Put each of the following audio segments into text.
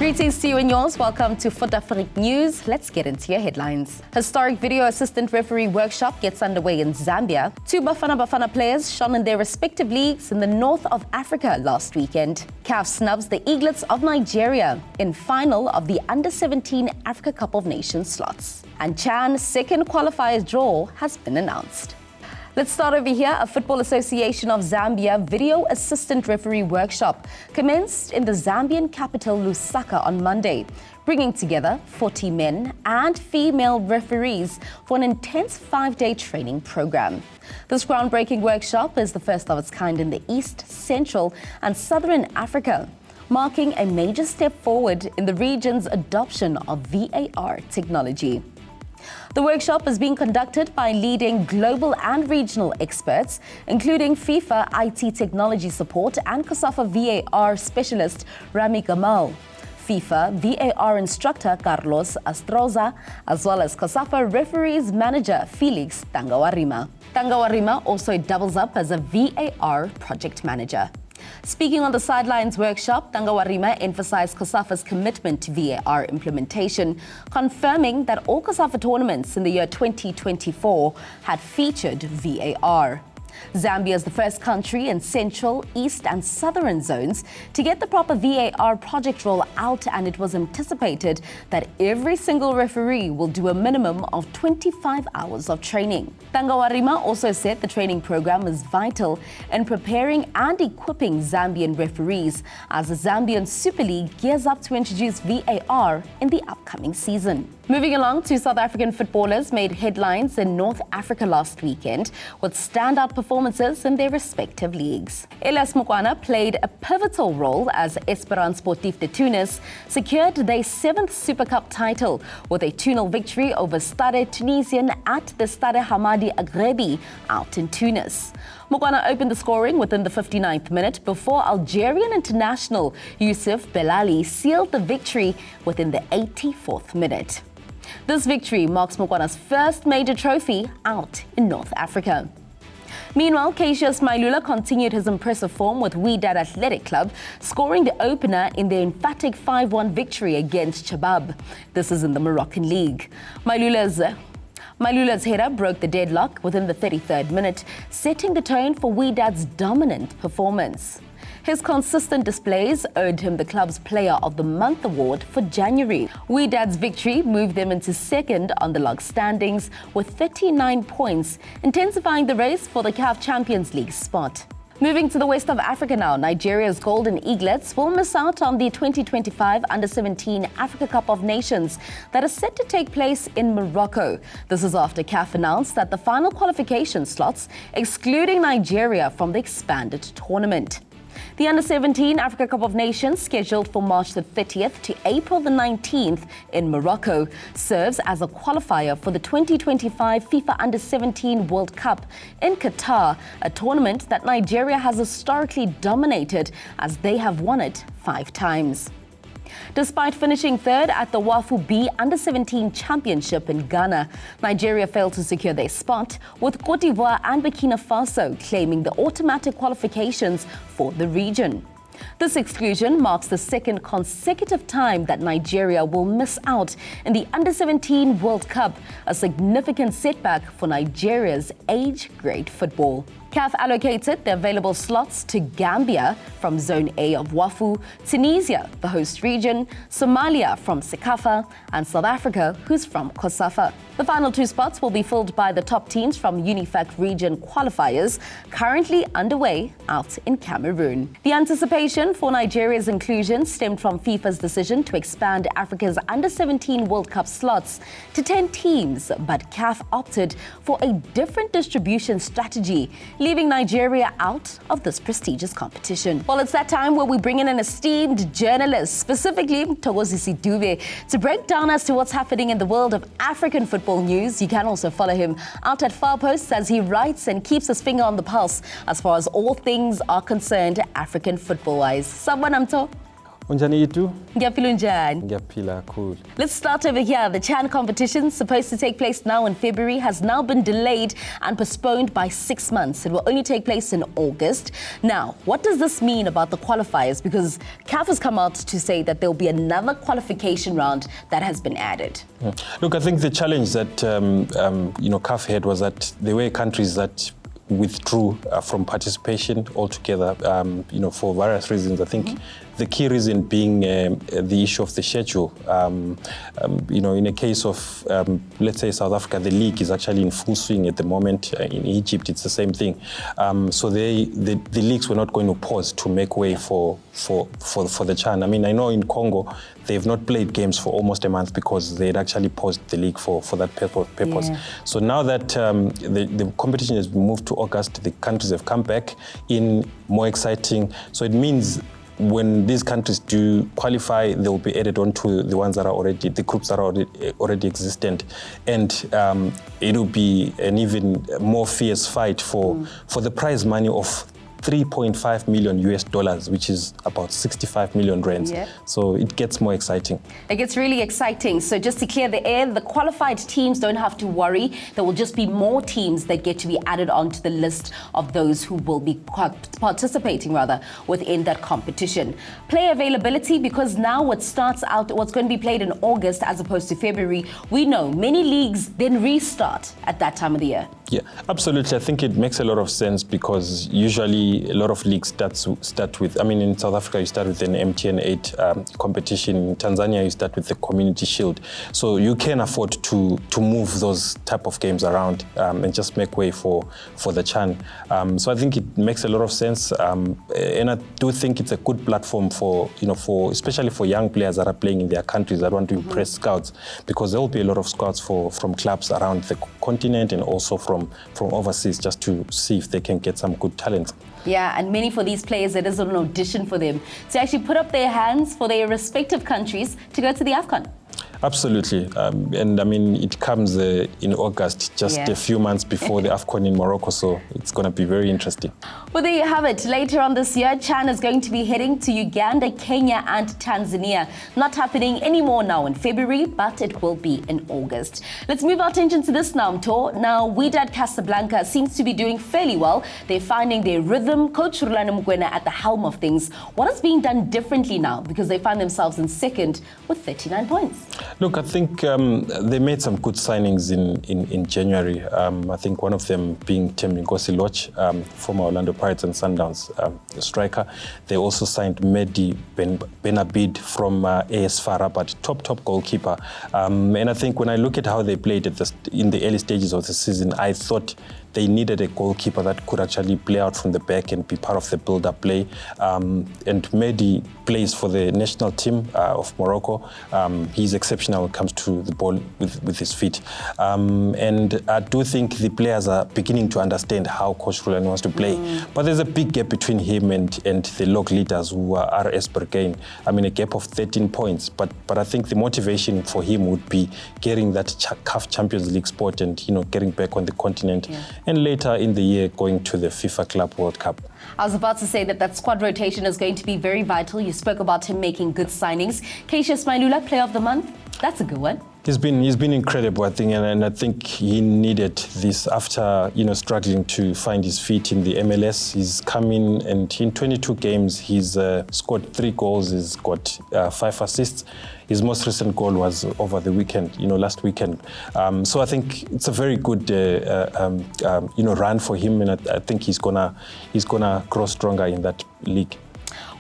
Greetings to you and yours. Welcome to Fut-Afrique News. Let's get into your headlines. Historic video assistant referee workshop gets underway in Zambia. Two Bafana players shone in their respective leagues in the north of Africa last weekend. CAF snubs the Eaglets of Nigeria in final of the Under-17 Africa Cup of Nations slots. And Chan's second qualifiers draw has been announced. Let's start over here. A Football Association of Zambia video assistant referee workshop commenced in the Zambian capital Lusaka on Monday, bringing together 40 men and female referees for an intense 5-day training program. This groundbreaking workshop is the first of its kind in the East, Central and Southern Africa, marking a major step forward in the region's adoption of VAR technology. The workshop is being conducted by leading global and regional experts, including FIFA IT technology support and COSAFA VAR specialist Rami Gamal, FIFA VAR instructor Carlos Astroza, as well as COSAFA referees manager Felix Tangawarima. Tangawarima also doubles up as a VAR project manager. Speaking on the Sidelines workshop, Tangawarima emphasized COSAFA's commitment to VAR implementation, confirming that all COSAFA tournaments in the year 2024 had featured VAR. Zambia is the first country in Central, East and Southern zones to get the proper VAR project roll out, and it was anticipated that every single referee will do a minimum of 25 hours of training. Tangawarima also said the training program is vital in preparing and equipping Zambian referees as the Zambian Super League gears up to introduce VAR in the upcoming season. Moving along, two South African footballers made headlines in North Africa last weekend with standout performances in their respective leagues. Elias Mokoena played a pivotal role as Esperance Sportif de Tunis secured their 7th Super Cup title with a 2-0 victory over Stade Tunisien at the Stade Hamadi Agrebi out in Tunis. Mokoena opened the scoring within the 59th minute before Algerian international Youssef Belali sealed the victory within the 84th minute. This victory marks Mokwena's first major trophy out in North Africa. Meanwhile, Cassius Mailula continued his impressive form with Wydad Athletic Club, scoring the opener in their emphatic 5-1 victory against Chabab. This is in the Moroccan League. Mailula's header broke the deadlock within the 33rd minute, setting the tone for Wydad's dominant performance. His consistent displays earned him the club's Player of the Month award for January. Wydad's victory moved them into second on the log standings with 39 points, intensifying the race for the CAF Champions League spot. Moving to the west of Africa now, Nigeria's Golden Eaglets will miss out on the 2025 Under-17 Africa Cup of Nations that is set to take place in Morocco. This is after CAF announced that the final qualification slots, excluding Nigeria from the expanded tournament. The Under-17 Africa Cup of Nations, scheduled for March the 30th to April the 19th in Morocco, serves as a qualifier for the 2025 FIFA Under-17 World Cup in Qatar, a tournament that Nigeria has historically dominated as they have won it 5 times. Despite finishing third at the WAFU B Under-17 Championship in Ghana, Nigeria failed to secure their spot, with Cote d'Ivoire and Burkina Faso claiming the automatic qualifications for the region. This exclusion marks the second consecutive time that Nigeria will miss out in the Under-17 World Cup, a significant setback for Nigeria's age-grade football. CAF allocated the available slots to Gambia from Zone A of WAFU, Tunisia, the host region, Somalia from CECAFA, and South Africa, who's from COSAFA. The final 2 spots will be filled by the top teams from UNIFAC region qualifiers, currently underway out in Cameroon. The anticipation for Nigeria's inclusion stemmed from FIFA's decision to expand Africa's Under-17 World Cup slots to 10 teams, but CAF opted for a different distribution strategy, leaving Nigeria out of this prestigious competition. Well, it's that time where we bring in an esteemed journalist, specifically Thokozisi Dube, to break down as to what's happening in the world of African football news. You can also follow him out at Far Posts as he writes and keeps his finger on the pulse as far as all things are concerned African football-wise. Sabonamto. Unjani itu? Ngiyaphila unjani? Ngiyaphila cool. Let's start over here. The Chan competition, supposed to take place now in February, has now been delayed and postponed by 6 months. It will only take place in August. Now, what does this mean about the qualifiers? Because CAF has come out to say that there will be another qualification round that has been added. Look, I think the challenge that CAF had was that there were countries that withdrew from participation altogether, for various reasons. I think the key reason being the issue of the schedule. In a case of, let's say, South Africa, the league is actually in full swing at the moment. In Egypt, it's the same thing. So the leagues were not going to pause to make way for the Chan. I mean, I know in Congo, they've not played games for almost a month because they had actually paused the league for that purpose. Yeah. So now that the competition has been moved to August, the countries have come back in more exciting. So it means when these countries do qualify, they will be added on to the ones that are already, the groups that are already existent. And it will be an even more fierce fight for the prize money of $3.5 million US, which is about 65 million rands. Yeah. So it gets more exciting. It gets really exciting. So just to clear the air, the qualified teams don't have to worry. There will just be more teams that get to be added onto the list of those who will be participating within that competition. Player availability, because now what's going to be played in August as opposed to February, we know many leagues then restart at that time of the year. Yeah, absolutely. I think it makes a lot of sense because usually a lot of leagues start with, in South Africa, you start with an MTN 8 competition. In Tanzania, you start with the Community Shield. So you can afford to move those type of games around and just make way for the Chan. So I think it makes a lot of sense. And I do think it's a good platform for especially for young players that are playing in their countries that want to impress scouts, because there will be a lot of scouts from clubs around the continent and also from overseas, just to see if they can get some good talent. Yeah, and many for these players, it is an audition for them to actually put up their hands for their respective countries to go to the AFCON. Absolutely. It comes in August, just a few months before the AFCON in Morocco, so it's going to be very interesting. Well, there you have it. Later on this year, Chan is going to be heading to Uganda, Kenya and Tanzania. Not happening anymore now in February, but it will be in August. Let's move our attention to this now, Mto. Now, Wydad Casablanca seems to be doing fairly well. They're finding their rhythm. Coach Rulani Mokoena at the helm of things. What is being done differently now? Because they find themselves in second with 39 points. Look, I think they made some good signings in January. I think one of them being Temrinkosi Loch, former Orlando Pirates and Sundowns striker. They also signed Mehdi Benabid from AS FAR Rabat, top goalkeeper. And I think when I look at how they played in the early stages of the season, I thought they needed a goalkeeper that could actually play out from the back and be part of the build-up play. And Mehdi plays for the national team of Morocco. He's exceptional when it comes to the ball with his feet. And I do think the players are beginning to understand how Coach Rulani wants to play. But there's a big gap between him and the log leaders who are RS Berkane. A gap of 13 points. But I think the motivation for him would be getting that CAF Champions League spot and getting back on the continent. Yeah. And later in the year, going to the FIFA Club World Cup. I was about to say that squad rotation is going to be very vital. You spoke about him making good signings. Cassius Mailula, Player of the Month. That's a good one. He's been incredible, I think, and I think he needed this after struggling to find his feet in the MLS. He's come in and in 22 games he's scored 3 goals. He's got 5 assists. His most recent goal was over the weekend, last weekend. So I think it's a very good run for him, and I think he's gonna grow stronger in that league.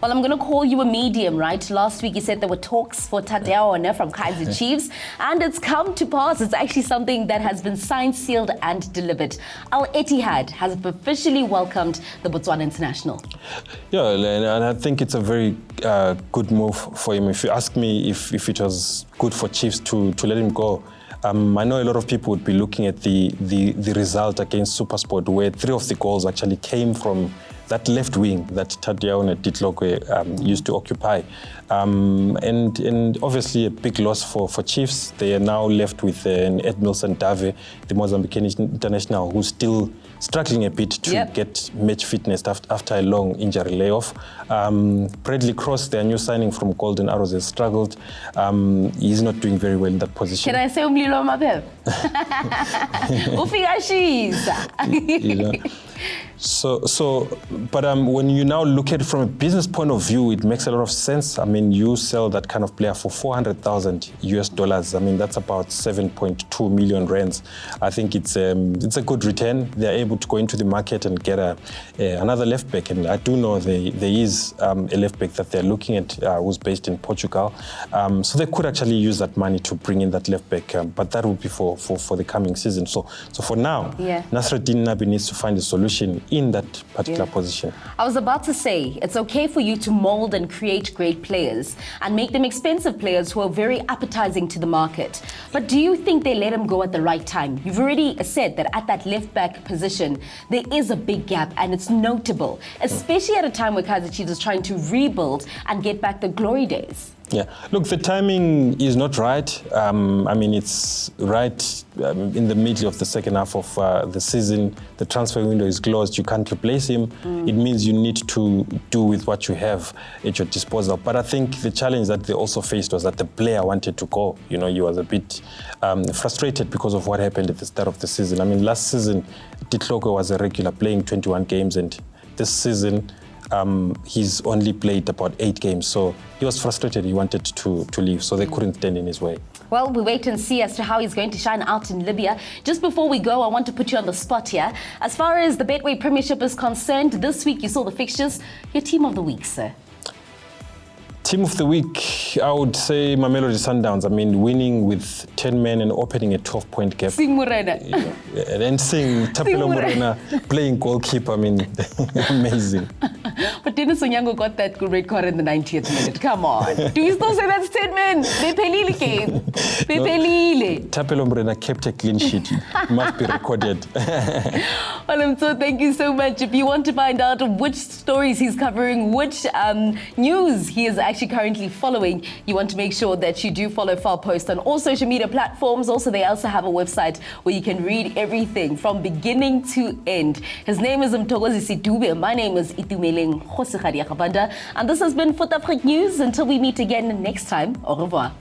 Well, I'm going to call you a medium, right? Last week you said there were talks for Tadeo from Kaizer Chiefs, and it's come to pass. It's actually something that has been signed, sealed and delivered. Al Ittihad has officially welcomed the Botswana international. Yeah, and I think it's a very good move for him. If you ask me if it was good for Chiefs to let him go, I know a lot of people would be looking at the result against SuperSport, where 3 of the goals actually came from that left wing that Tadiaone Ditlokwe used to occupy. And obviously a big loss for Chiefs. They are now left with an Edmilson Dave, the Mozambican international, who's still struggling a bit to get match fitness after a long injury layoff. Bradley Cross, their new signing from Golden Arrows, has struggled. He's not doing very well in that position. Can I say umlilo mabeb? You know? But when you now look at it from a business point of view, it makes a lot of sense. I mean, you sell that kind of player for $400,000 US. I mean, that's about 7.2 million rands. I think it's a good return. They're able to go into the market and get another left back, and I do know there is a left back that they're looking at who's based in Portugal. So they could actually use that money to bring in that left back, but that would be for the coming season. So for now, Nasreddin Nabi needs to find a solution in that particular position. I was about to say, it's okay for you to mold and create great players and make them expensive players who are very appetizing to the market. But do you think they let him go at the right time? You've already said that at that left back position, there is a big gap, and it's notable, especially at a time where Kaizer Chiefs is trying to rebuild and get back the glory days. Yeah, look, the timing is not right. I mean, it's right in the middle of the second half of the season. The transfer window is closed. You can't replace him. It means you need to do with what you have at your disposal. But I think the challenge that they also faced was that the player wanted to go. You know, he was a bit frustrated because of what happened at the start of the season. I mean, last season, Ditloko was a regular, playing 21 games, and this season, he's only played about 8 games, so he was frustrated. He wanted to leave, so they couldn't stand in his way. Well, we wait and see as to how he's going to shine out in Libya. Just before we go, I want to put you on the spot here. As far as the Betway Premiership is concerned, this week you saw the fixtures. Your team of the week, sir? Team of the week, I would say Mamelodi Sundowns. I mean, winning with 10 men and opening a 12-point gap. Sing Morena. And seeing Tapelo Morena playing goalkeeper, I mean, amazing. But Dennis Onyango got that good red card in the 90th minute. Come on. Do you still say that's 10 men? Bepelile game. Bepelile. Tapelo Morena kept a clean sheet. Must be recorded. Well, so thank you so much. If you want to find out which stories he's covering, which news he is actually currently following, you want to make sure that you do follow Far Post on all social media platforms. Also, they also have a website where you can read everything from beginning to end. His name is Mthokozisi Dube. My name is Itumeleng Khosikhadia Kabanda. And this has been Fut-Afrique News. Until we meet again next time, au revoir.